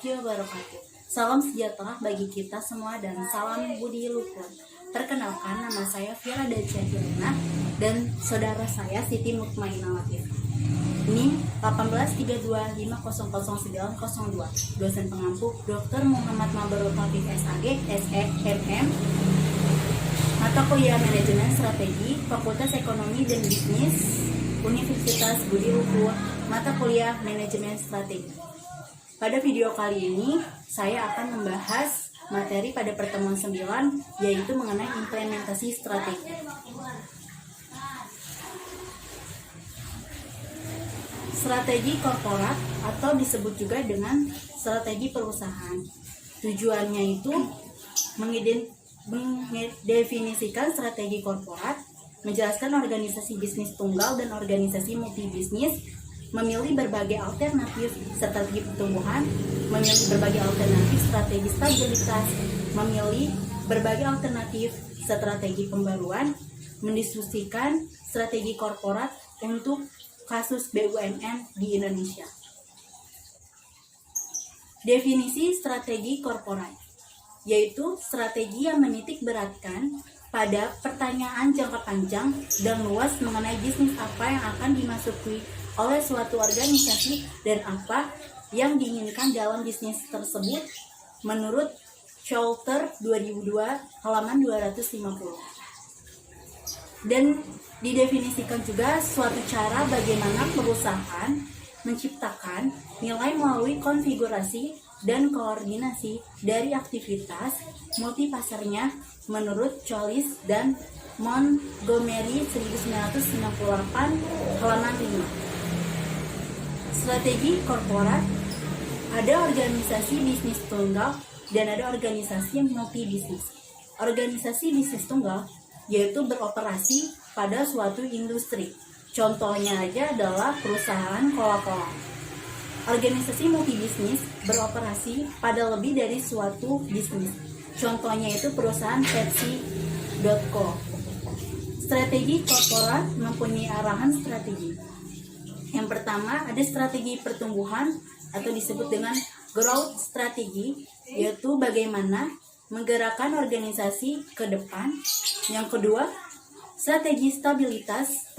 warahmatullahi wabarakatuh. Salam sejahtera bagi kita semua dan salam budi luhur. Perkenalkan, nama saya Fira Dacia Hilna dan saudara saya Siti Mutmainah Latif. Ini 1832500902. Dosen pengampu Dr. Muhammad Mabrur Taufik SAG, SEMM. Mata kuliah Manajemen Strategi, Fakultas Ekonomi dan Bisnis, Universitas Budi Luhur, mata kuliah Manajemen Strategi. Pada video kali ini, saya akan membahas materi pada pertemuan 9, yaitu mengenai implementasi strategi. Strategi korporat atau disebut juga dengan strategi perusahaan. Tujuannya itu mendefinisikan strategi korporat, menjelaskan organisasi bisnis tunggal dan organisasi multibisnis, memilih berbagai alternatif strategi pertumbuhan, memilih berbagai alternatif strategi stabilitas, memilih berbagai alternatif strategi pembaruan, mendiskusikan strategi korporat untuk kasus BUMN di Indonesia. Definisi strategi korporat, yaitu strategi yang menitik beratkan pada pertanyaan jangka panjang dan luas mengenai bisnis apa yang akan dimasuki oleh suatu organisasi dan apa yang diinginkan dalam bisnis tersebut menurut Scholter 2002 halaman 250. Dan didefinisikan juga suatu cara bagaimana perusahaan menciptakan nilai melalui konfigurasi dan koordinasi dari aktivitas multipasarnya menurut Cholis dan Montgomery 1998 halaman 5. Strategi korporat, ada organisasi bisnis tunggal dan ada organisasi multibisnis. Organisasi bisnis tunggal yaitu beroperasi pada suatu industri. Contohnya aja adalah perusahaan Coca-Cola. Organisasi multibisnis beroperasi pada lebih dari suatu bisnis. Contohnya itu perusahaan Pepsi.co. Strategi korporat mempunyai arahan strategi. Yang pertama ada strategi pertumbuhan atau disebut dengan growth strategi, yaitu bagaimana menggerakkan organisasi ke depan. Yang kedua, strategi stabilitas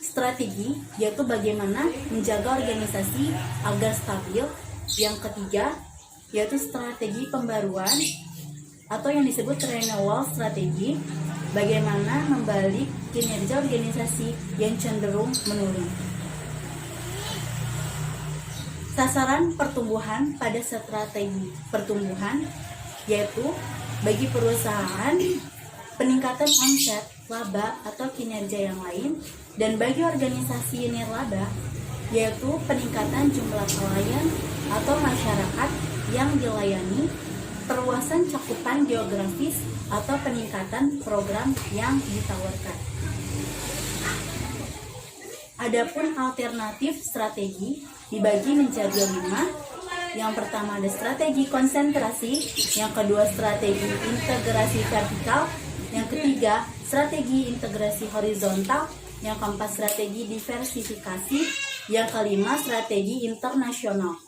strategi, yaitu bagaimana menjaga organisasi agar stabil. Yang ketiga, yaitu strategi pembaruan atau yang disebut renewal strategi, bagaimana membalik kinerja organisasi yang cenderung menurun. Sasaran pertumbuhan pada strategi pertumbuhan yaitu bagi perusahaan peningkatan omset, laba atau kinerja yang lain, dan bagi organisasi nirlaba yaitu peningkatan jumlah klien atau masyarakat yang dilayani, perluasan cakupan geografis atau peningkatan program yang ditawarkan. Adapun alternatif strategi dibagi menjadi 5. Yang pertama ada strategi konsentrasi, yang kedua strategi integrasi vertikal, yang ketiga strategi integrasi horizontal, yang keempat strategi diversifikasi, yang kelima strategi internasional.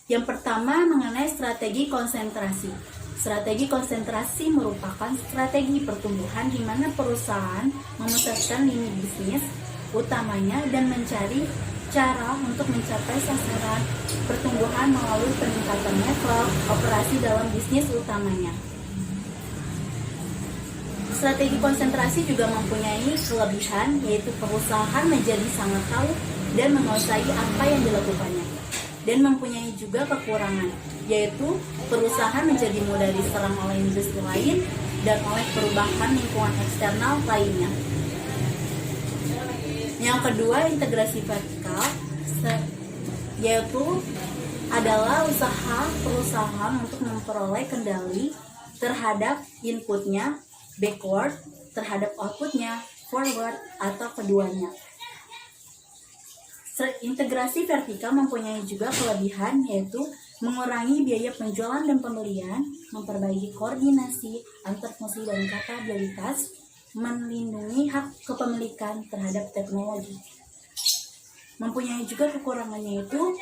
Yang pertama mengenai strategi konsentrasi. Strategi konsentrasi merupakan strategi pertumbuhan di mana perusahaan memusatkan lini bisnis utamanya dan mencari cara untuk mencapai sasaran pertumbuhan melalui peningkatan level operasi dalam bisnis utamanya. Strategi konsentrasi juga mempunyai kelebihan, yaitu perusahaan menjadi sangat tahu dan menguasai apa yang dilakukannya, dan mempunyai juga kekurangan, yaitu perusahaan menjadi mudah diserang oleh industri lain dan oleh perubahan lingkungan eksternal lainnya. Yang kedua, integrasi vertikal, yaitu adalah usaha perusahaan untuk memperoleh kendali terhadap inputnya, backward, terhadap outputnya, forward, atau keduanya. Integrasi vertikal mempunyai juga kelebihan, yaitu mengurangi biaya penjualan dan pembelian, memperbaiki koordinasi antar fungsi dan kapabilitas, melindungi hak kepemilikan terhadap teknologi. Mempunyai juga kekurangannya, itu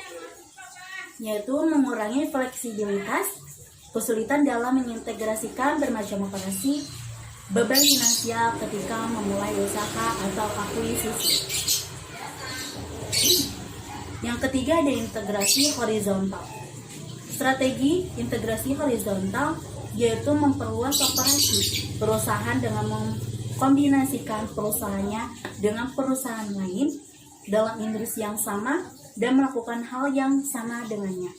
yaitu mengurangi fleksibilitas, kesulitan dalam mengintegrasikan bermacam operasi, beban finansial ketika memulai usaha atau akuisisi. Yang ketiga ada integrasi horizontal. Strategi integrasi horizontal yaitu memperluas operasi perusahaan dengan mengkombinasikan perusahaannya dengan perusahaan lain dalam industri yang sama dan melakukan hal yang sama dengannya,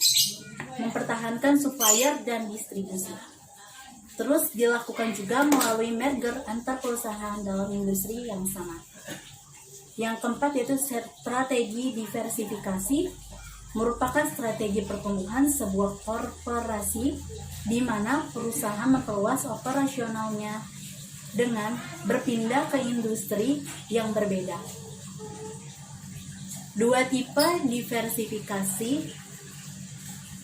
mempertahankan supplier dan distribusi. Terus dilakukan juga melalui merger antar perusahaan dalam industri yang sama. Yang keempat yaitu strategi diversifikasi, merupakan strategi pertumbuhan sebuah korporasi di mana perusahaan memperluas operasionalnya dengan berpindah ke industri yang berbeda. Dua tipe diversifikasi,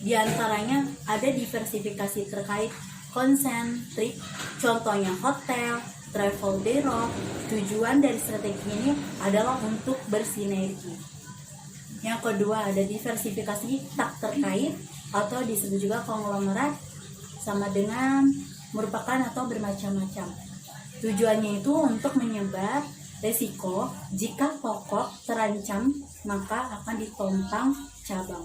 diantaranya ada diversifikasi terkait konsentrik, contohnya hotel, travel bureau. Tujuan dari strategi ini adalah untuk bersinergi. Yang kedua ada diversifikasi tak terkait atau disebut juga konglomerat, sama dengan merupakan atau bermacam-macam. Tujuannya itu untuk menyebar resiko jika pokok terancam maka akan ditompang cabang.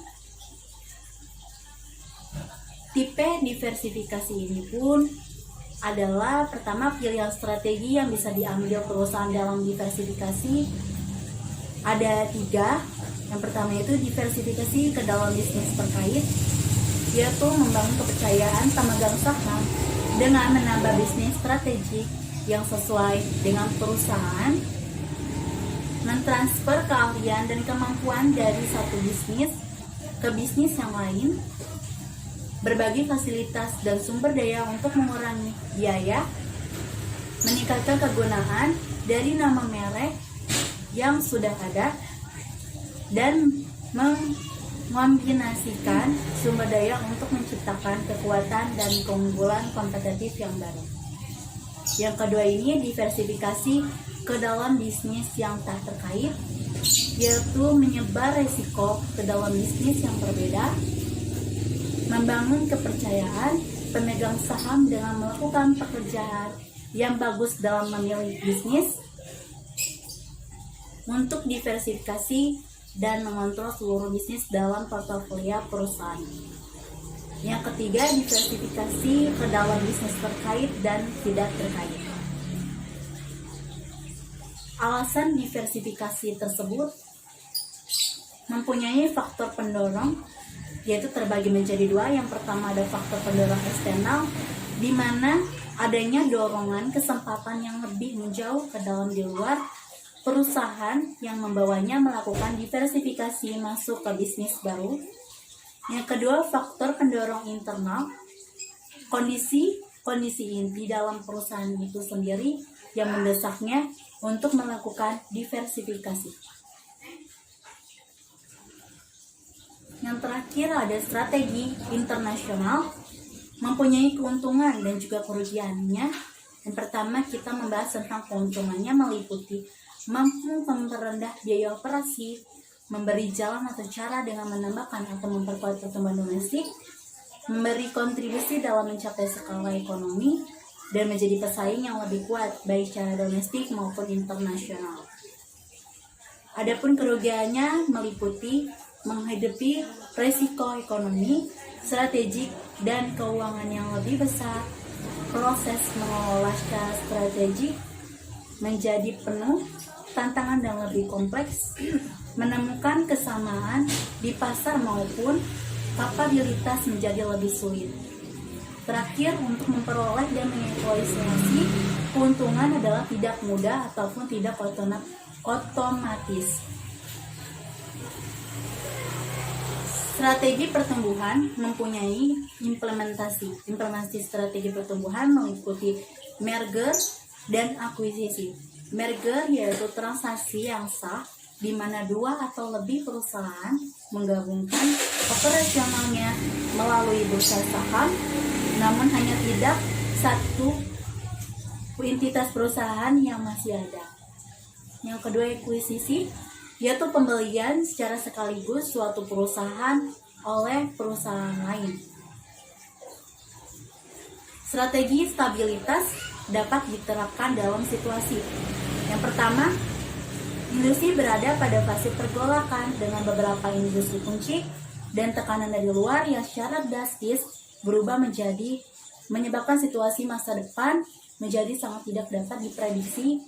Tipe diversifikasi ini pun adalah pertama pilihan strategi yang bisa diambil perusahaan dalam diversifikasi. Ada 3. Yang pertama itu diversifikasi ke dalam bisnis terkait, yaitu membangun kepercayaan pemegang saham dengan menambah bisnis strategik yang sesuai dengan perusahaan, mentransfer keahlian dan kemampuan dari satu bisnis ke bisnis yang lain, berbagi fasilitas dan sumber daya untuk mengurangi biaya, meningkatkan kegunaan dari nama merek yang sudah ada, dan mengombinasikan sumber daya untuk menciptakan kekuatan dan keunggulan kompetitif yang baru. Yang kedua ini diversifikasi ke dalam bisnis yang tak terkait, yaitu menyebar resiko ke dalam bisnis yang berbeda, membangun kepercayaan pemegang saham dengan melakukan pekerjaan yang bagus dalam memilih bisnis, untuk diversifikasi dan mengontrol seluruh bisnis dalam portofolio perusahaan. Yang ketiga, diversifikasi ke dalam bisnis terkait dan tidak terkait. Alasan diversifikasi tersebut mempunyai faktor pendorong, yaitu terbagi menjadi 2. Yang pertama ada faktor pendorong eksternal, di mana adanya dorongan kesempatan yang lebih menjauh ke dalam di luar perusahaan yang membawanya melakukan diversifikasi masuk ke bisnis baru. Yang kedua, faktor pendorong internal, kondisi inti dalam perusahaan itu sendiri yang mendesaknya untuk melakukan diversifikasi. Yang terakhir ada strategi internasional, mempunyai keuntungan dan juga kerugiannya. Yang pertama kita membahas tentang keuntungannya, meliputi mampu memperendah biaya operasi, memberi jalan atau cara dengan menambahkan atau memperkuat pertumbuhan domestik, memberi kontribusi dalam mencapai skala ekonomi, dan menjadi pesaing yang lebih kuat baik secara domestik maupun internasional. Adapun kerugiannya meliputi menghadapi resiko ekonomi, strategik, dan keuangan yang lebih besar. Proses mengelola secara strategik menjadi penuh tantangan dan lebih kompleks, menemukan kesamaan di pasar maupun kapabilitas menjadi lebih sulit. Terakhir, untuk memperoleh dan mengevaluasi keuntungan adalah tidak mudah ataupun tidak otomatis. Strategi pertumbuhan mempunyai implementasi. Implementasi strategi pertumbuhan meliputi merger dan akuisisi. Merger yaitu transaksi yang sah di mana 2 atau lebih perusahaan menggabungkan operasionalnya melalui bursa saham, namun hanya tidak satu entitas perusahaan yang masih ada. Yang kedua, akuisisi yaitu pembelian secara sekaligus suatu perusahaan oleh perusahaan lain. Strategi stabilitas dapat diterapkan dalam situasi. Yang pertama, industri berada pada fase pergolakan dengan beberapa industri kunci dan tekanan dari luar yang secara drastis berubah menyebabkan situasi masa depan menjadi sangat tidak dapat diprediksi.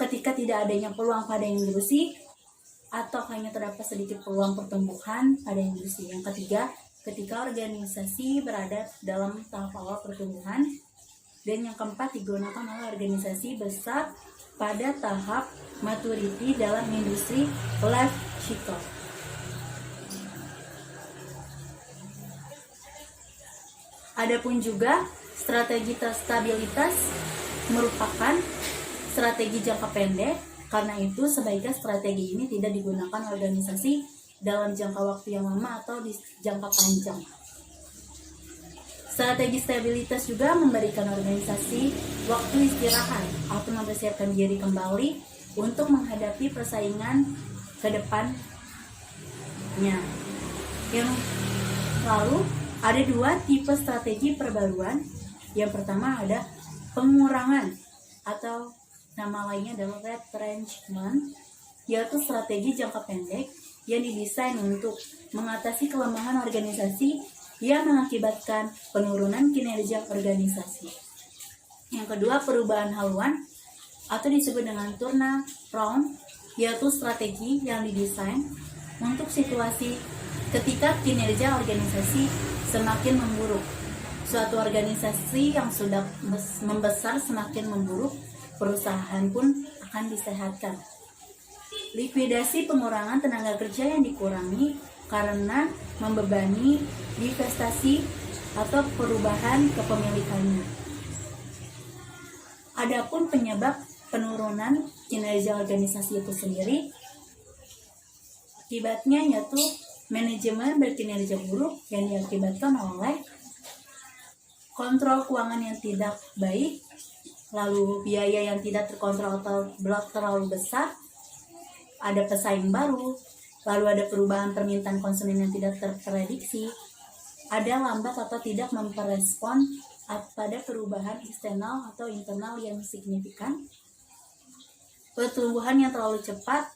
Ketika tidak adanya peluang pada industri atau hanya terdapat sedikit peluang pertumbuhan pada industri. Yang ketiga, ketika organisasi berada dalam tahap awal pertumbuhan. Dan yang keempat, digunakan oleh organisasi besar pada tahap maturity dalam industri life cycle. Adapun juga strategi stabilitas merupakan strategi jangka pendek, karena itu sebaiknya strategi ini tidak digunakan organisasi dalam jangka waktu yang lama atau di jangka panjang. Strategi stabilitas juga memberikan organisasi waktu istirahat atau mempersiapkan diri kembali untuk menghadapi persaingan ke depannya. Yang lalu ada dua tipe strategi perbaruan. Yang pertama ada pengurangan atau nama lainnya adalah retrenchment, yaitu strategi jangka pendek yang didesain untuk mengatasi kelemahan organisasi yang mengakibatkan penurunan kinerja organisasi. Yang kedua, perubahan haluan atau disebut dengan turnaround, yaitu strategi yang didesain untuk situasi ketika kinerja organisasi semakin memburuk. Suatu organisasi yang sudah membesar semakin memburuk, perusahaan pun akan disehatkan. Likuidasi pengurangan tenaga kerja yang dikurangi karena membebani divestasi atau perubahan kepemilikannya. Adapun penyebab penurunan kinerja organisasi itu sendiri, akibatnya yaitu manajemen berkinerja buruk yang diakibatkan oleh kontrol keuangan yang tidak baik, lalu biaya yang tidak terkontrol atau terlalu besar, ada pesaing baru, lalu ada perubahan permintaan konsumen yang tidak terprediksi, ada lambat atau tidak memperespon pada perubahan eksternal atau internal yang signifikan, pertumbuhan yang terlalu cepat,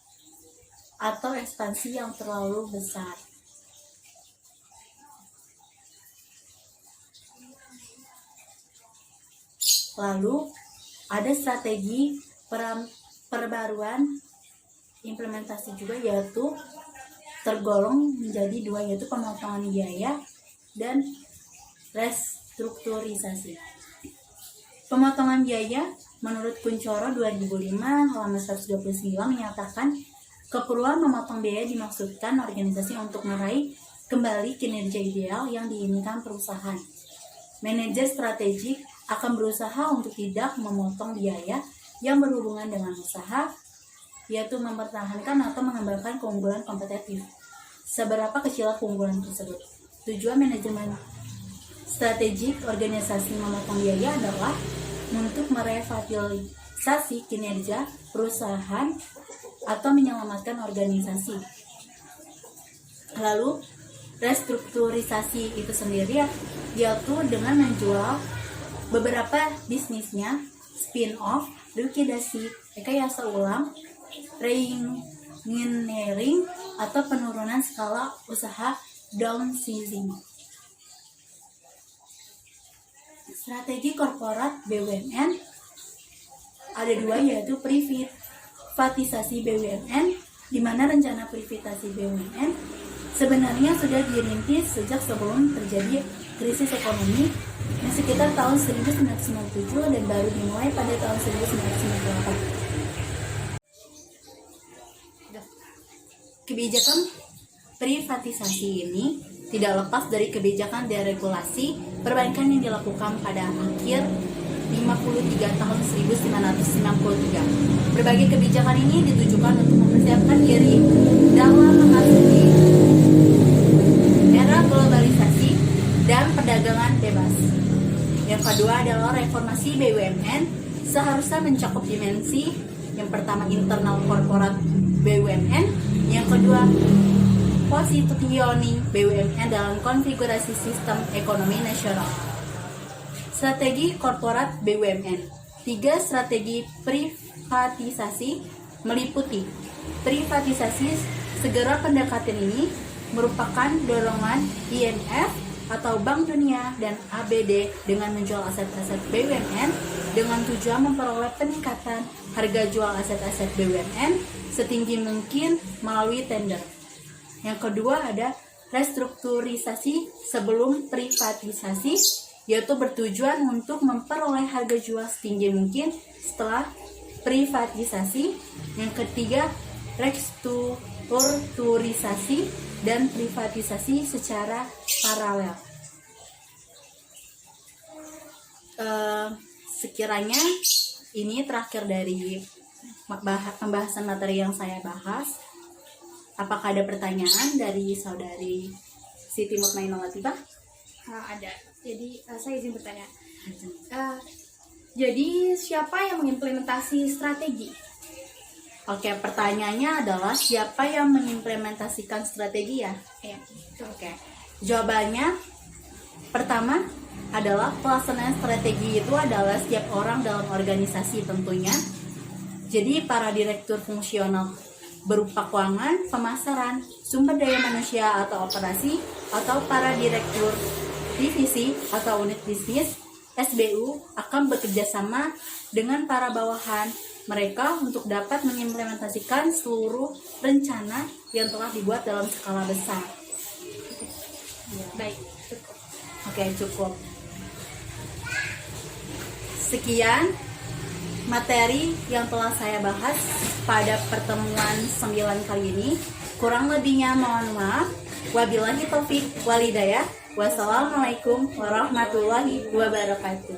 atau ekspansi yang terlalu besar. Lalu ada strategi perbaruan implementasi juga, yaitu tergolong menjadi dua, yaitu pemotongan biaya dan restrukturisasi. Pemotongan biaya menurut Kuncoro 2005 halaman 129 menyatakan keperluan memotong biaya dimaksudkan organisasi untuk meraih kembali kinerja ideal yang diinginkan perusahaan. Manajer strategik akan berusaha untuk tidak memotong biaya yang berhubungan dengan usaha, yaitu mempertahankan atau mengembangkan keunggulan kompetitif. Seberapa kecil keunggulan tersebut. Tujuan manajemen strategik organisasi memotong biaya adalah untuk merevitalisasi kinerja perusahaan atau menyelamatkan organisasi. Lalu restrukturisasi itu sendiri yaitu dengan menjual beberapa bisnisnya, spin-off, likuidasi, rekayasa ulang, reengineering, atau penurunan skala usaha, downsizing. Strategi korporat BUMN ada dua, yaitu privatisasi BUMN, di mana rencana privatisasi BUMN sebenarnya sudah dirintis sejak sebelum terjadi krisis ekonomi yang sekitar tahun 1997 dan baru dimulai pada tahun 1998. Kebijakan privatisasi ini tidak lepas dari kebijakan deregulasi perbankan yang dilakukan pada akhir 53 tahun 1993. Berbagai kebijakan ini ditujukan untuk mempersiapkan diri dalam menghadapi era globalisasi dan perdagangan bebas. Yang kedua adalah reformasi BUMN seharusnya mencakup dimensi yang pertama internal korporat BUMN, Yang kedua, positioning BUMN dalam konfigurasi sistem ekonomi nasional. Strategi korporat BUMN. 3 strategi privatisasi meliputi privatisasi segera. Pendekatan ini merupakan dorongan IMF atau Bank Dunia dan ABD dengan menjual aset-aset BUMN dengan tujuan memperoleh peningkatan harga jual aset-aset BUMN setinggi mungkin melalui tender. Yang kedua ada restrukturisasi sebelum privatisasi, yaitu bertujuan untuk memperoleh harga jual setinggi mungkin setelah privatisasi. Yang ketiga, restrukturisasi dan privatisasi secara paralel. Sekiranya ini terakhir dari pembahasan materi yang saya bahas. Apakah ada pertanyaan dari saudari Siti Mutmainah Latifah? Ada. Jadi saya izin bertanya. Jadi siapa yang mengimplementasi strategi? Oke, pertanyaannya adalah siapa yang mengimplementasikan strategi ya? Iya. Oke. Jawabannya pertama adalah pelaksanaan strategi itu adalah setiap orang dalam organisasi tentunya. Jadi para direktur fungsional berupa keuangan, pemasaran, sumber daya manusia atau operasi, atau para direktur divisi atau unit bisnis SBU akan bekerja sama dengan para bawahan mereka untuk dapat mengimplementasikan seluruh rencana yang telah dibuat dalam skala besar. Ya. Baik, cukup. Oke, cukup. Sekian materi yang telah saya bahas pada pertemuan 9 kali ini. Kurang lebihnya mohon maaf. Wabillahi taufik walhidayah. Wassalamualaikum warahmatullahi wabarakatuh.